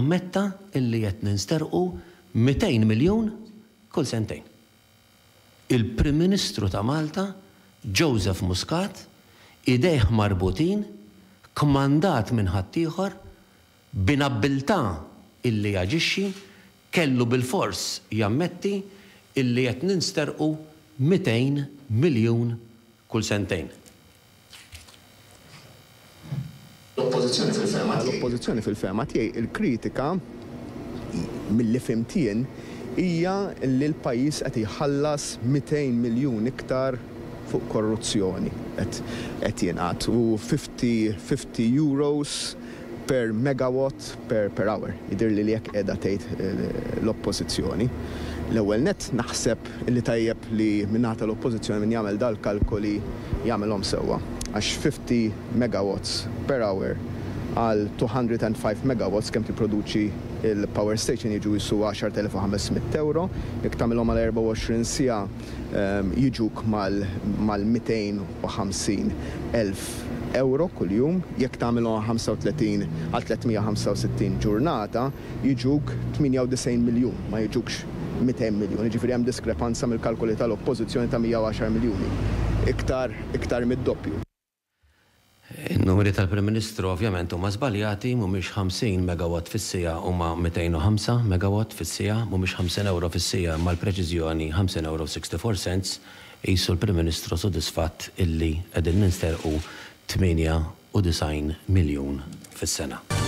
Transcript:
jammetta illi qed ninsterqu 200 miljun kull sentejn. Il-Prim Ministru ta' Malta, Joseph Muscat, idejh marbutin, kmandat minn ħaddieħor b'inabbiltà illi jaġixxi kellu bil-fors jammetti illi qed ninsterqu 200 miljun kull sentejn. L-oppożizzjoni fil-fema tiegħi il-kritika milli fimtien hija li l-pajjiż qed jħallas 200 miljun iktar fuq korruzzjoni qed jingħad u 50 euros per megawatt per hour. Jidir li jekk qiegħda tgħid l-oppożizzjoni. L-ewwel nett naħseb li tajjeb li minnata l-oppożizzjoni min jagħmel dal-kalkoli jagħmelhom sewwa. Għax 50 megawatts per hour għal 205 megawatts kemm tipproduċi il-power station jiġu jissu 10,500 euro, jekk tagħmilhom għal 24 siegħa jiġuk mal-250,000 euro kull jum, jekk tagħmilhom 35 għal 365 ġurnata jiġuk 98 miljun, ma jiġukx 200 miljun. Jiġifieri hemm diskrepanza mill-kalkoli tal-oppożizzjoni ta' 110 miljuni. Iktar mid-doppju. Il-numri tal-Prim Ministru ovvjament huma żbaljati, mhumiex 50 megawatt fis-sija huma 205 megawatt fis-sija, mhumiex 50 euro fis-sija mal-preċiżjoni 50 euro 64 cents, qisu l-Prim Ministru sodisfatt illi qegħdin ninsterqu 98 miljun fis-sena.